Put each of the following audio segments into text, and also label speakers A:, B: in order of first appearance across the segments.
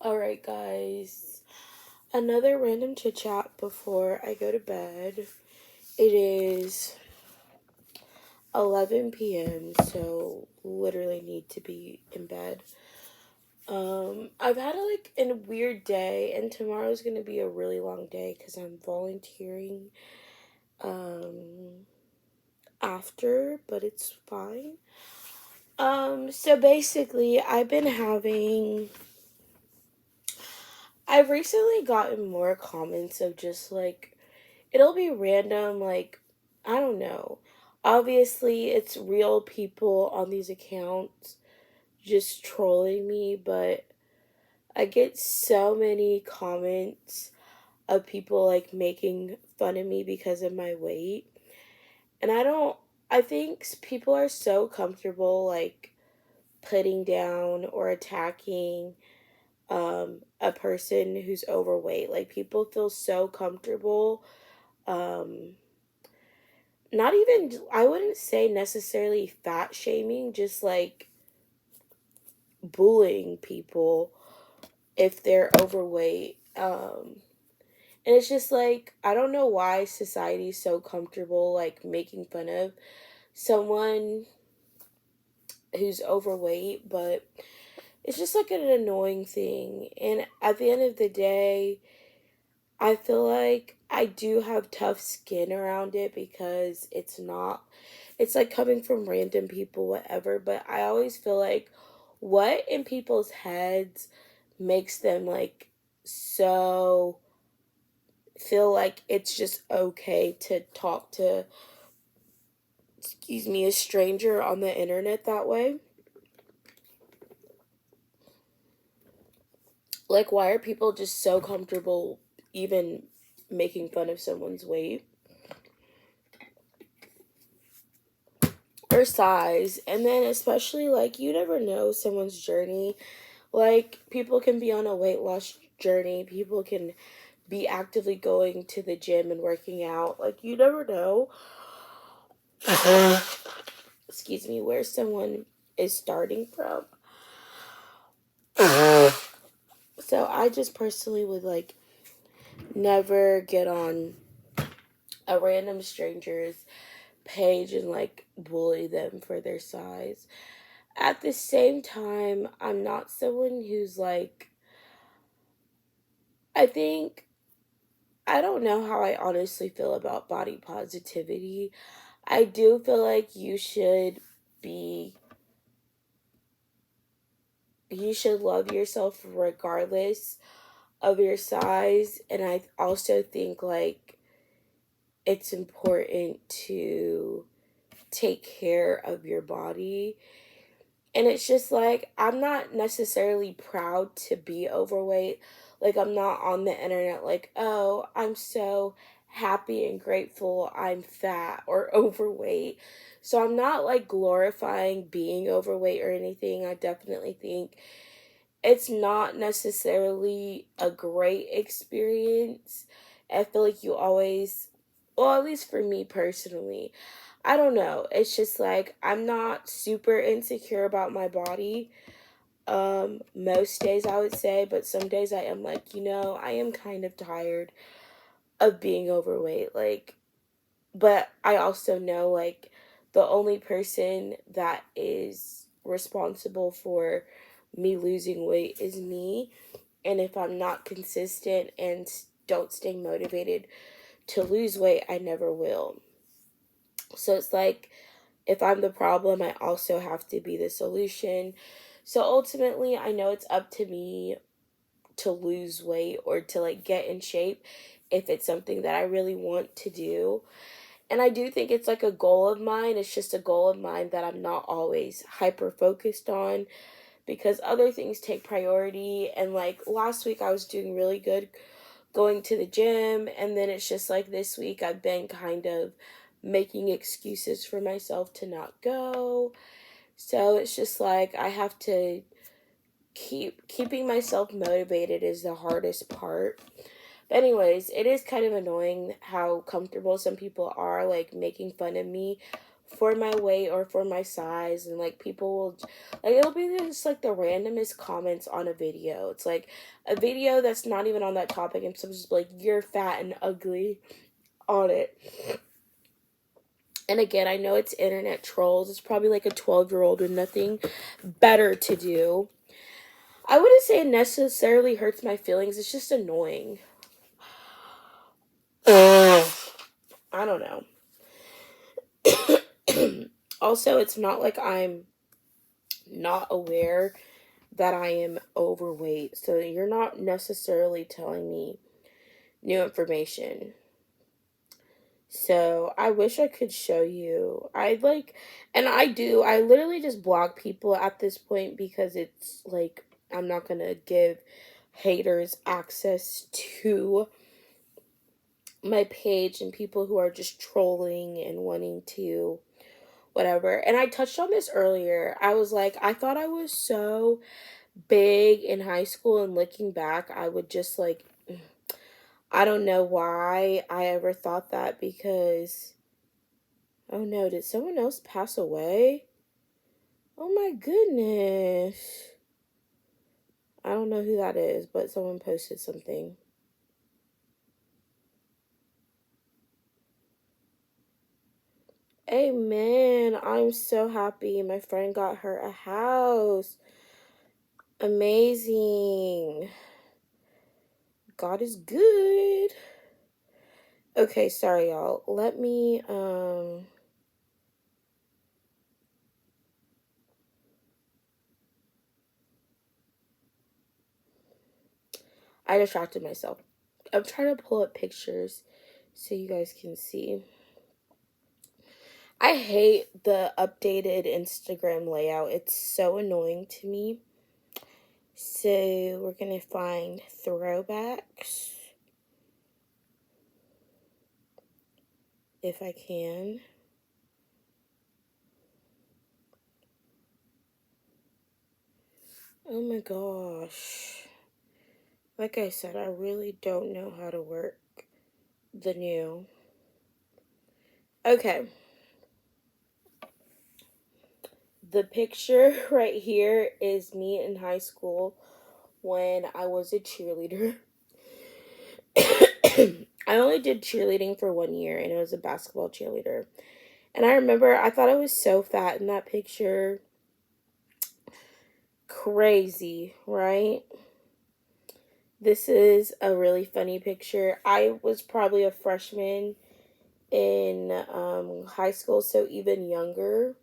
A: Alright, guys. Another random chit chat before I go to bed. It is 11 p.m., so literally need to be in bed. I've had a weird day, and tomorrow's gonna be a really long day because I'm volunteering after, but it's fine. So basically, I've recently gotten more comments of just it'll be random, I don't know. Obviously, it's real people on these accounts just trolling me, but I get so many comments of people making fun of me because of my weight. And I think people are so comfortable putting down or attacking a person who's overweight. Like, people feel so comfortable um not even, I wouldn't say necessarily fat shaming, just bullying people if they're overweight. And it's just I don't know why society's so comfortable making fun of someone who's overweight, but it's just an annoying thing. And at the end of the day, I feel like I do have tough skin around it because it's coming from random people, whatever. But I always feel like what in people's heads makes them so feel like it's just okay to talk to, a stranger on the internet that way. Like, why are people just so comfortable even making fun of someone's weight or size? And then, especially, you never know someone's journey. People can be on a weight loss journey, people can be actively going to the gym and working out. You never know, excuse me, where someone is starting from. So I just personally would never get on a random stranger's page and bully them for their size. At the same time, I'm not someone who's I think, I don't know how I honestly feel about body positivity. I do feel like be you should love yourself regardless of your size. And I also think it's important to take care of your body. And it's just I'm not necessarily proud to be overweight. I'm not on the internet oh, I'm so happy and grateful I'm fat or overweight. So I'm not glorifying being overweight or anything. I definitely think it's not necessarily a great experience. I feel like you always, well, at least for me personally, I don't know. It's just I'm not super insecure about my body. Most days I would say, but some days I am I am kind of tired of being overweight. But I also know the only person that is responsible for me losing weight is me. And if I'm not consistent and don't stay motivated to lose weight, I never will. So it's if I'm the problem, I also have to be the solution. So ultimately, I know it's up to me to lose weight or to get in shape if it's something that I really want to do. And I do think it's a goal of mine. It's just a goal of mine that I'm not always hyper focused on because other things take priority. And last week I was doing really good going to the gym, and then it's just this week I've been kind of making excuses for myself to not go. So it's just I have to keeping myself motivated is the hardest part. But anyways, it is kind of annoying how comfortable some people are making fun of me for my weight or for my size, and like people will, like, it'll be just like the randomest comments on a video. It's like a video that's not even on that topic, and someone's just like, "You're fat and ugly" on it. And again, I know it's internet trolls. It's probably like a 12-year-old with nothing better to do. I wouldn't say it necessarily hurts my feelings. It's just annoying. I don't know. Also, it's not like I'm not aware that I am overweight. So you're not necessarily telling me new information. So I wish I could show you. And I do. I literally just block people at this point because it's like I'm not going to give haters access to my page and people who are just trolling and wanting to whatever. And I touched on this earlier. I was like, I thought I was so big in high school, and looking back, I would just like, I don't know why I ever thought that, because, oh no, did someone else pass away? Oh my goodness. I don't know who that is, but someone posted something. Amen. I'm so happy my friend got her a house. Amazing. God is good. Okay, sorry y'all. Let me I distracted myself. I'm trying to pull up pictures so you guys can see. I hate the updated Instagram layout. It's so annoying to me. So we're going to find throwbacks, if I can. Oh my gosh. Like I said, I really don't know how to work the new. Okay. The picture right here is me in high school when I was a cheerleader. I only did cheerleading for 1 year, and it was a basketball cheerleader. And I remember I thought I was so fat in that picture. Crazy, right? This is a really funny picture. I was probably a freshman in high school, so even younger.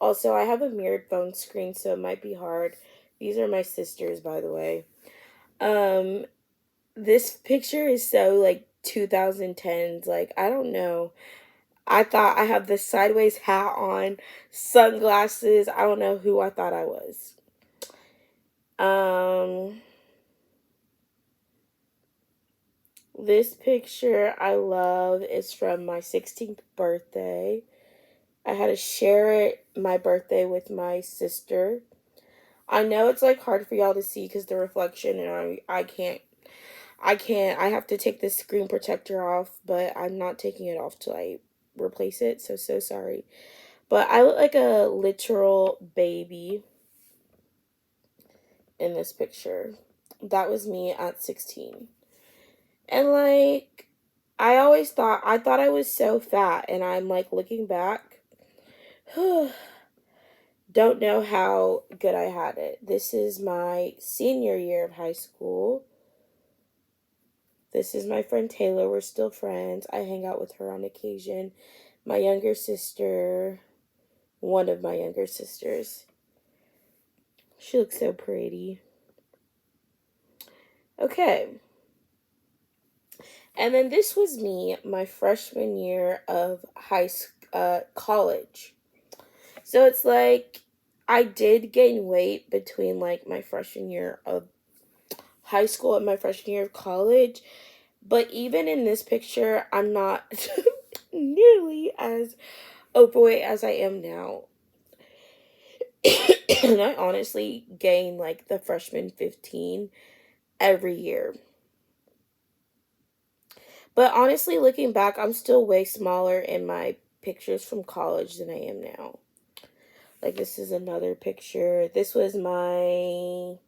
A: Also, I have a mirrored phone screen, so it might be hard. These are my sisters, by the way. Um, this picture is so like 2010s. Like, I don't know. I thought I have this sideways hat on, sunglasses. I don't know who I thought I was. This picture I love is from my 16th birthday. I had to share my birthday with my sister. I know it's like hard for y'all to see because the reflection, and I have to take this screen protector off, but I'm not taking it off till I replace it. So sorry. But I look like a literal baby in this picture. That was me at 16. And like, I thought I was so fat, and I'm like looking back, don't know how good I had it. This is my senior year of high school. This is my friend Taylor. We're still friends. I hang out with her on occasion. My younger sister, one of my younger sisters. She looks so pretty. Okay. And then this was me, my freshman year of college. So it's like I did gain weight between like my freshman year of high school and my freshman year of college. But even in this picture, I'm not nearly as overweight as I am now. And I honestly gain like the freshman 15 every year. But honestly, looking back, I'm still way smaller in my pictures from college than I am now. Like, this is another picture. This was my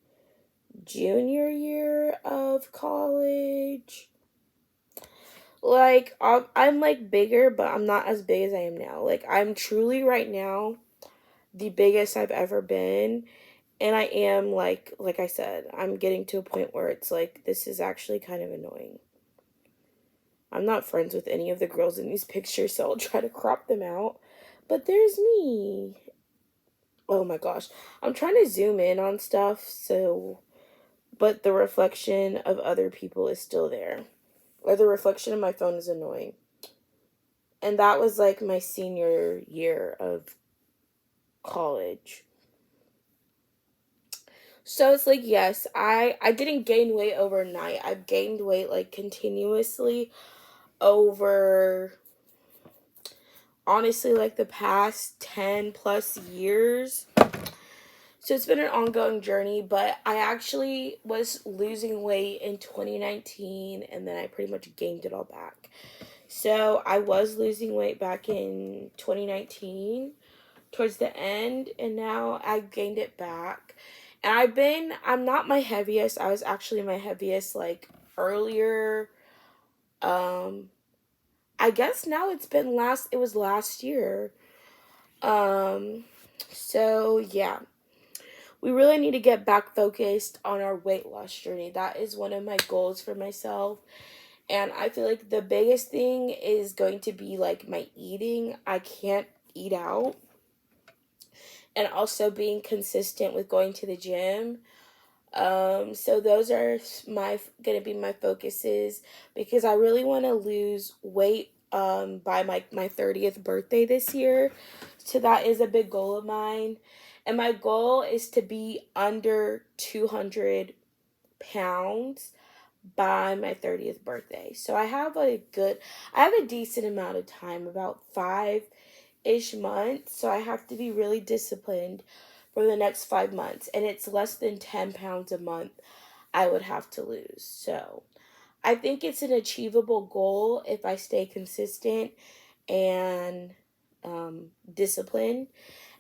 A: junior year of college. Like, I'm like bigger, but I'm not as big as I am now. Like, I'm truly right now the biggest I've ever been. And I am like I said, I'm getting to a point where it's like, this is actually kind of annoying. I'm not friends with any of the girls in these pictures, so I'll try to crop them out. But there's me. Oh my gosh. I'm trying to zoom in on stuff, but the reflection of other people is still there. Or the reflection of my phone is annoying. And that was like my senior year of college. So it's like, yes, I didn't gain weight overnight. I've gained weight like continuously over, honestly, like the past 10 plus years. So it's been an ongoing journey, but I actually was losing weight in 2019 and then I pretty much gained it all back. So I was losing weight back in 2019 towards the end, and now I gained it back. And I'm not my heaviest. I was actually my heaviest like earlier. I guess now it was last year. So yeah. We really need to get back focused on our weight loss journey. That is one of my goals for myself. And I feel like the biggest thing is going to be like my eating. I can't eat out. And also being consistent with going to the gym. So those are gonna be my focuses, because I really want to lose weight by my 30th birthday this year. So that is a big goal of mine. And my goal is to be under 200 pounds by my 30th birthday. So I have a decent amount of time, about 5-ish months. So I have to be really disciplined for the next 5 months. And it's less than 10 pounds a month I would have to lose. So I think it's an achievable goal if I stay consistent and disciplined,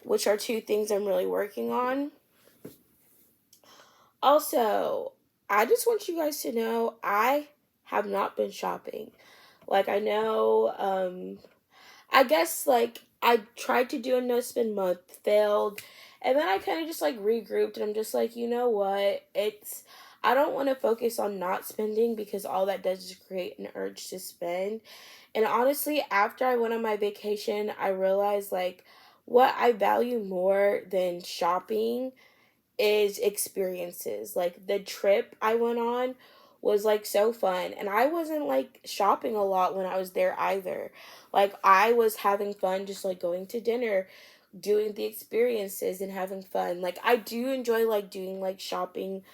A: which are two things I'm really working on. Also, I just want you guys to know I have not been shopping. Like, I know, I guess, like, I tried to do a no spend month, failed, and then I kind of just, like, regrouped, and I'm just like, you know what, I don't want to focus on not spending, because all that does is create an urge to spend. And honestly, after I went on my vacation, I realized, like, what I value more than shopping is experiences. Like, the trip I went on was like so fun, and I wasn't like shopping a lot when I was there either. Like, I was having fun just like going to dinner, doing the experiences and having fun. Like, I do enjoy like doing like shopping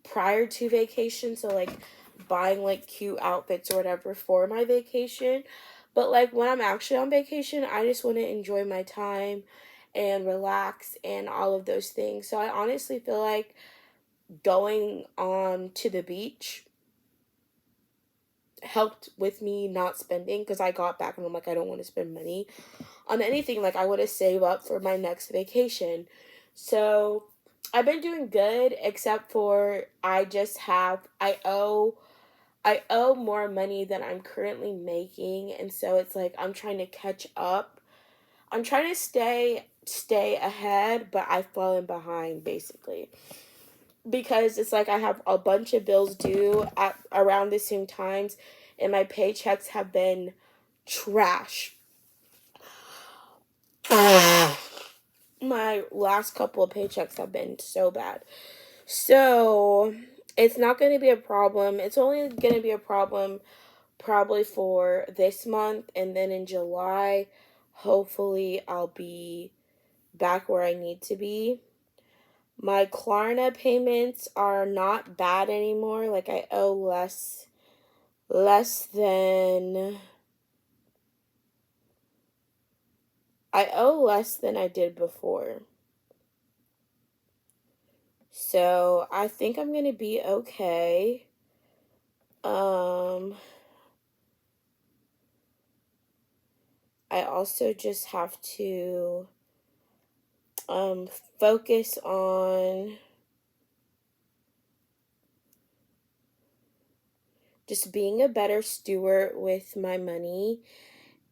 A: prior to vacation, so like buying like cute outfits or whatever for my vacation. But like when I'm actually on vacation, I just want to enjoy my time and relax and all of those things. So I honestly feel like going on to the beach helped with me not spending, because I got back and I'm like, I don't want to spend money on anything. Like, I want to save up for my next vacation. So I've been doing good, except for I owe more money than I'm currently making, and so it's like I'm trying to catch up. I'm trying to stay ahead, but I've fallen behind basically. Because it's like I have a bunch of bills due at around the same times, and my paychecks have been trash. My last couple of paychecks have been so bad. So it's not going to be a problem. It's only going to be a problem probably for this month, and then in July, hopefully I'll be back where I need to be. My Klarna payments are not bad anymore. Like, I owe less than I did before. So I think I'm gonna be okay. Um I also just have to um, focus on just being a better steward with my money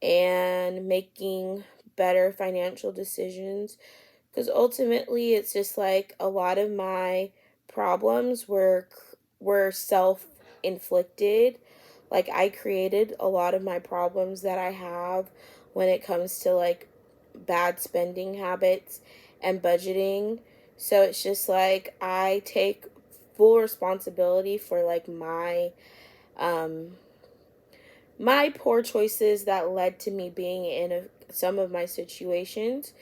A: and making better financial decisions, because ultimately it's just like a lot of my problems were self-inflicted. Like I created a lot of my problems that I have when it comes to like bad spending habits and budgeting. So it's just like I take full responsibility for like um my poor choices that led to me being in some of my situations,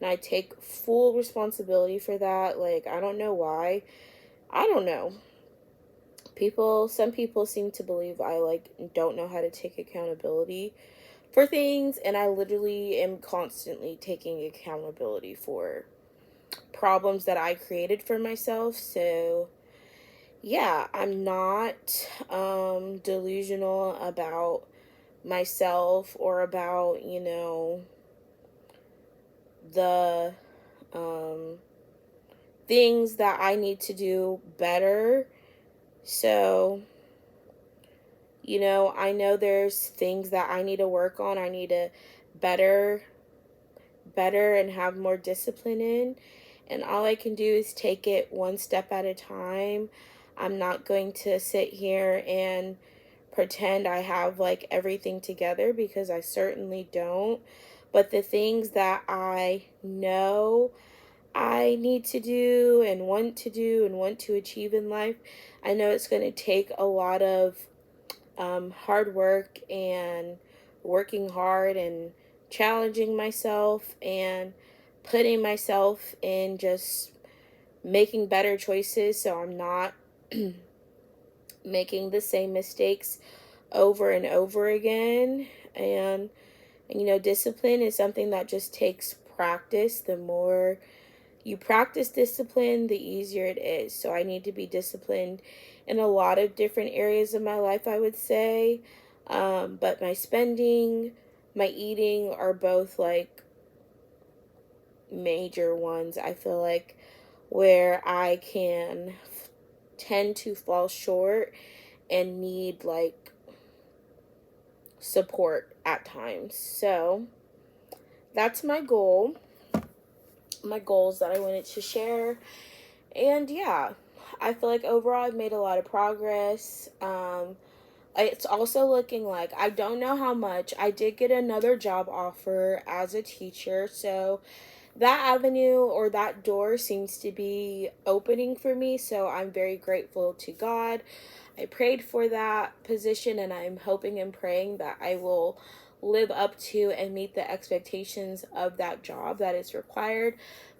A: and I take full responsibility for that. Like I don't know why. I don't know. Some people seem to believe I like don't know how to take accountability for things, and I literally am constantly taking accountability for problems that I created for myself. So, yeah, I'm not delusional about myself or about, the um things that I need to do better. So, I know there's things that I need to work on. I need to better and have more discipline in. And all I can do is take it one step at a time. I'm not going to sit here and pretend I have like everything together, because I certainly don't. But the things that I know I need to do and want to achieve in life, I know it's going to take a lot of hard work and working hard and challenging myself and putting myself in just making better choices so I'm not making the same mistakes over and over again. And discipline is something that just takes practice. The more you practice discipline, the easier it is. So I need to be disciplined in a lot of different areas of my life, I would say. But my spending, my eating are both like major ones, I feel like, where I can tend to fall short and need like support at times. So that's my goals that I wanted to share. And yeah, I feel like overall I've made a lot of progress. It's also looking like I don't know how much. I did get another job offer as a teacher, so that avenue or that door seems to be opening for me. So I'm very grateful to God. I prayed for that position, and I'm hoping and praying that I will live up to and meet the expectations of that job that is required,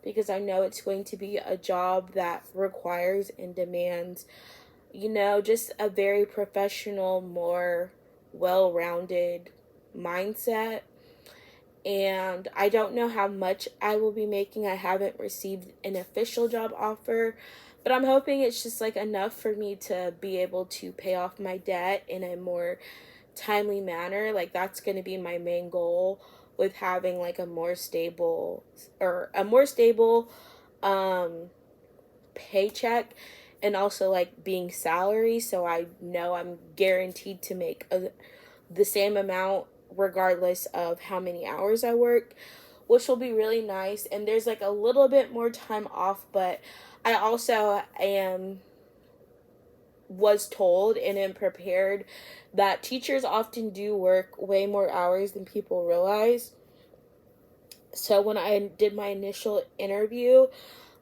A: because I know it's going to be a job that requires and demands, just a very professional, more well rounded mindset. And I don't know how much I will be making. I haven't received an official job offer, but I'm hoping it's just like enough for me to be able to pay off my debt in a more timely manner. Like that's going to be my main goal with having like a more stable um paycheck, and also like being salary, so I know I'm guaranteed to make the same amount regardless of how many hours I work, which will be really nice. And there's like a little bit more time off, but I also was told and am prepared that teachers often do work way more hours than people realize. So when I did my initial interview,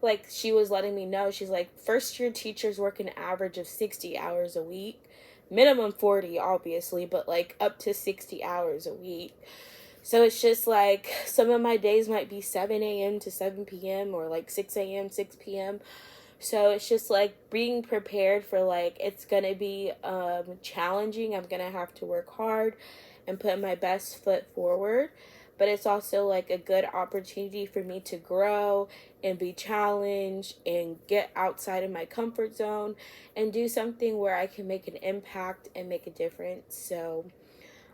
A: like she was letting me know, she's like, first year teachers work an average of 60 hours a week, minimum 40 obviously, but like up to 60 hours a week. So it's just like some of my days might be 7 a.m. to 7 p.m. or like 6 a.m. 6 p.m. So it's just like being prepared for like it's gonna be challenging. I'm gonna have to work hard and put my best foot forward, but it's also like a good opportunity for me to grow and be challenged and get outside of my comfort zone and do something where I can make an impact and make a difference. So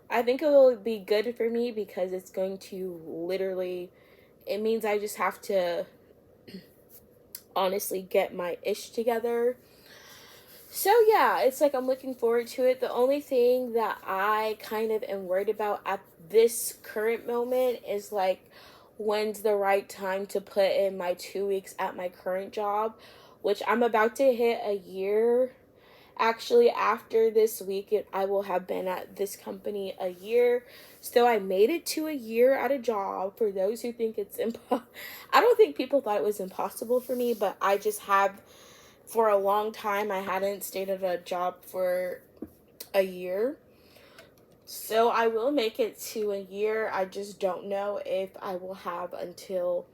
A: I think it will be good for me because it's going to literally, it means I just have to honestly get my ish together. So yeah, it's like I'm looking forward to it. The only thing that I kind of am worried about at this current moment is like when's the right time to put in my 2 weeks at my current job, which I'm about to hit a year. Actually, after this week, I will have been at this company a year. So I made it to a year at a job. For those who think it's I don't think people thought it was impossible for me, but I just have, for a long time, I hadn't stayed at a job for a year. So I will make it to a year. I just don't know if I will have until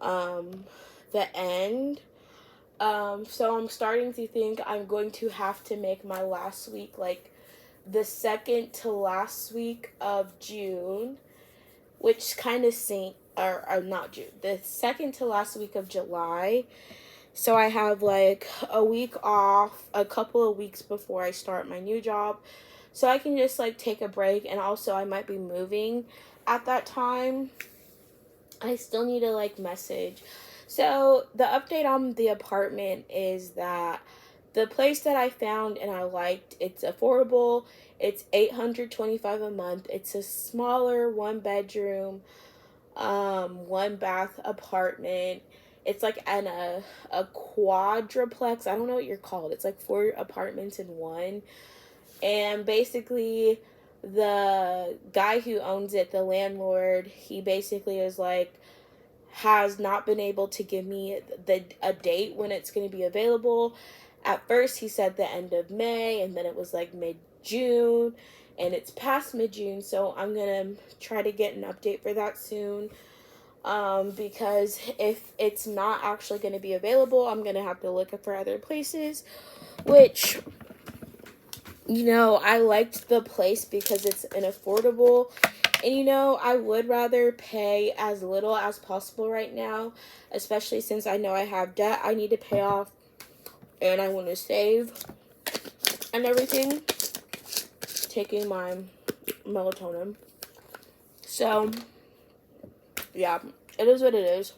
A: um, the end. So I'm starting to think I'm going to have to make my last week like the second to last week of June, which kind of or not June, the second to last week of July. So I have like a week off, a couple of weeks before I start my new job. So I can just like take a break, and also I might be moving at that time. I still need to like message. So the update on the apartment is that the place that I found and I liked, it's affordable. It's $825 a month. It's a smaller 1 bedroom, 1 bath apartment. It's like a quadruplex. I don't know what you're called. It's like 4 apartments in one. And basically the guy who owns it, the landlord, he basically is like has not been able to give me a date when it's going to be available. At first he said the end of May, and then it was like mid-June, and it's past mid-June, so I'm going to try to get an update for that soon. Because if it's not actually going to be available, I'm going to have to look for other places, which, you know, I liked the place because it's an affordable, and you know, I would rather pay as little as possible right now, especially since I know I have debt I need to pay off and I want to save and everything. Taking my melatonin. So, yeah, it is what it is.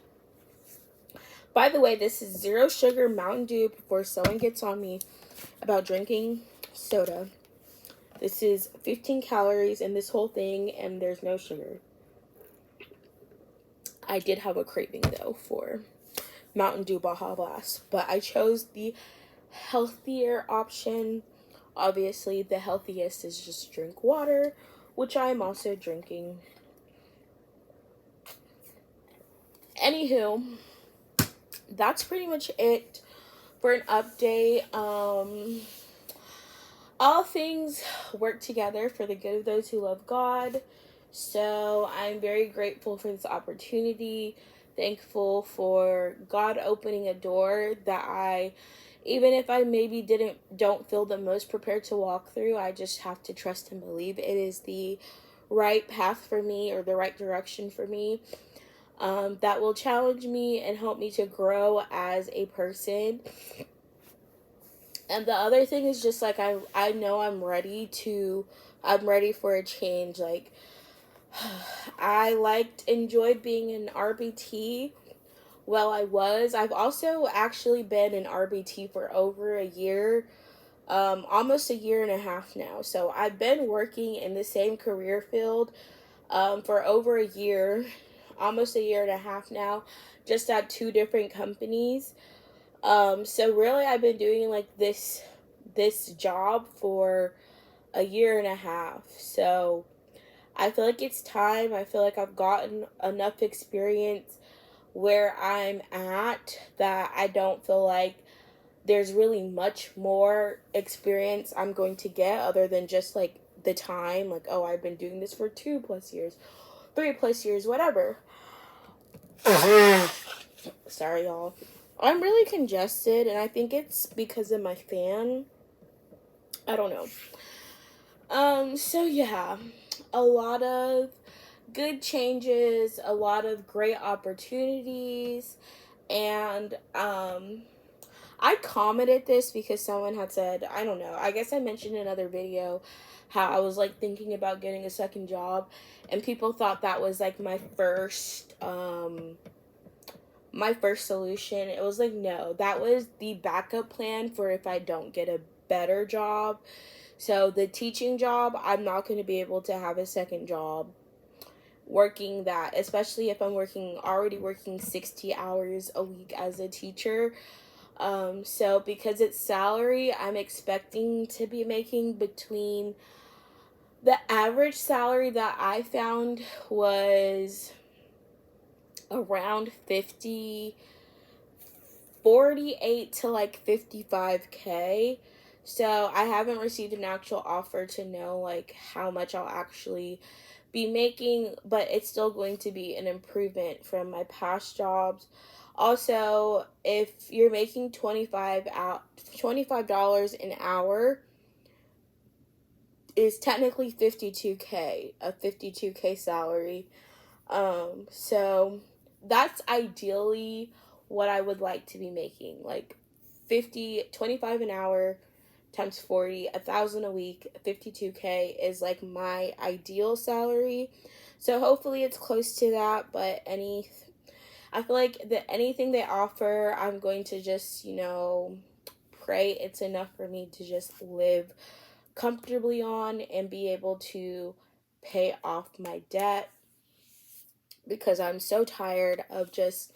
A: By the way, this is zero sugar Mountain Dew before someone gets on me about drinking soda. This is 15 calories in this whole thing, and there's no sugar. I did have a craving, though, for Mountain Dew Baja Blast, but I chose the healthier option. Obviously, the healthiest is just drink water, which I am also drinking. Anywho, that's pretty much it for an update. All things work together for the good of those who love God. So I'm very grateful for this opportunity. Thankful for God opening a door that I, even if I maybe don't feel the most prepared to walk through, I just have to trust and believe it is the right path for me, or the right direction for me. That will challenge me and help me to grow as a person. And the other thing is just like I know I'm ready for a change. Like, I enjoyed being in RBT. Well, I've also actually been in RBT for over a year, almost a year and a half now. So I've been working in the same career field for over a year, almost a year and a half now, just at 2 different companies. So really I've been doing like this job for a year and a half. So I feel like it's time. I feel like I've gotten enough experience where I'm at that I don't feel like there's really much more experience I'm going to get other than just like the time. Like, oh, I've been doing this for 2+ years, 3+ years, whatever. Sorry, y'all. I'm really congested, and I think it's because of my fan. I don't know. So yeah, a lot of good changes, a lot of great opportunities, and I commented this because someone had said, I don't know, I guess I mentioned in another video how I was like thinking about getting a second job, and people thought that was like my first solution. It was like, no, that was the backup plan for if I don't get a better job. So the teaching job, I'm not going to be able to have a second job working that, especially if I'm already working 60 hours a week as a teacher. So because it's salary, I'm expecting to be making between, the average salary that I found was around 48 to like 55K. So I haven't received an actual offer to know like how much I'll actually be making, but it's still going to be an improvement from my past jobs. Also, if you're making $25 an hour is technically 52K, a 52K salary. So that's ideally what I would like to be making, like 25 an hour times 40, 1,000 a week, 52K is like my ideal salary. So hopefully it's close to that, but I feel like that anything they offer, I'm going to just, pray it's enough for me to just live comfortably on and be able to pay off my debt, because I'm so tired of just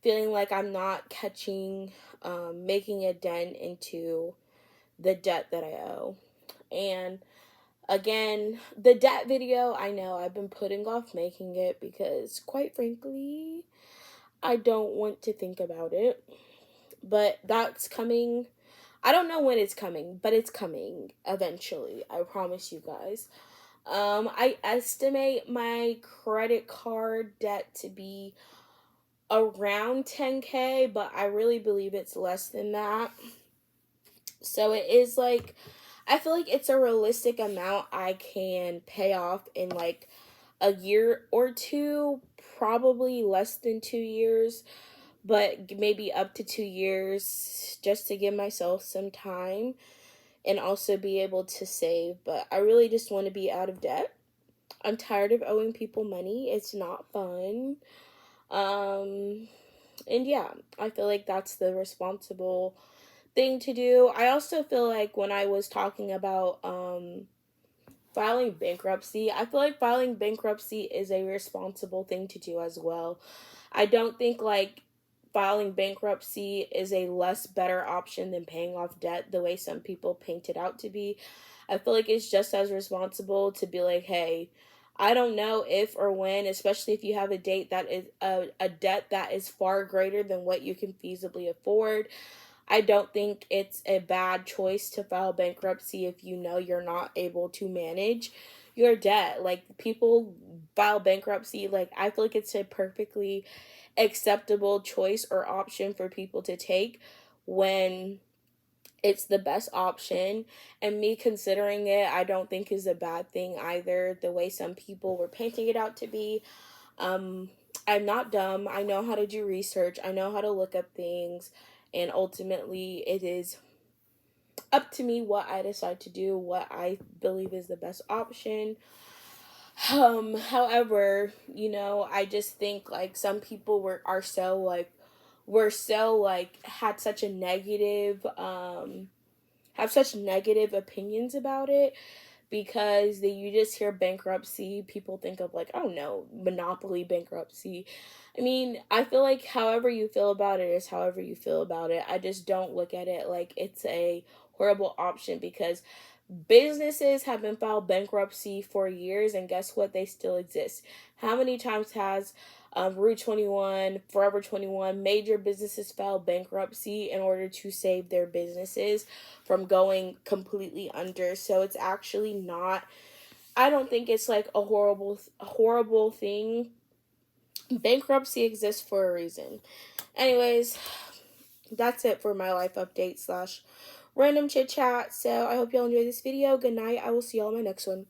A: feeling like I'm not making a dent into the debt that I owe. And again, the debt video, I know I've been putting off making it because, quite frankly, I don't want to think about it. But that's coming. I don't know when it's coming, but it's coming eventually. I promise you guys. I estimate my credit card debt to be around 10K, but I really believe it's less than that. So it is like, I feel like it's a realistic amount I can pay off in like a year or two, probably less than 2 years, but maybe up to 2 years, just to give myself some time and also be able to save. But I really just want to be out of debt. I'm tired of owing people money. It's not fun. And yeah, I feel like that's the responsible thing to do. I also feel like when I was talking about filing bankruptcy, I feel like filing bankruptcy is a responsible thing to do as well. I don't think like filing bankruptcy is a less better option than paying off debt the way some people paint it out to be. I feel like it's just as responsible to be like, hey, I don't know if or when, especially if you have a date that is a debt that is far greater than what you can feasibly afford. I don't think it's a bad choice to file bankruptcy if you know you're not able to manage your debt. Like, people file bankruptcy, like, I feel like it's a perfectly acceptable choice or option for people to take when it's the best option. And me considering it, I don't think is a bad thing either, the way some people were painting it out to be. um I'm not dumb. I know how to do research. I know how to look up things, and ultimately it is up to me what I decide to do, what I believe is the best option. However, I just think like some people were so like had such a negative have such negative opinions about it, because you just hear bankruptcy, people think of like, oh no, monopoly bankruptcy. I mean, I feel like however you feel about it is however you feel about it. I just don't look at it like it's a horrible option, because businesses have been filed bankruptcy for years, and guess what? They still exist. How many times has Rue 21, Forever 21, major businesses filed bankruptcy in order to save their businesses from going completely under? So it's actually not, I don't think it's like a horrible thing. Bankruptcy exists for a reason. Anyways, that's it for my life update slash random chit chat. So I hope y'all enjoyed this video. Good night. I will see y'all in my next one.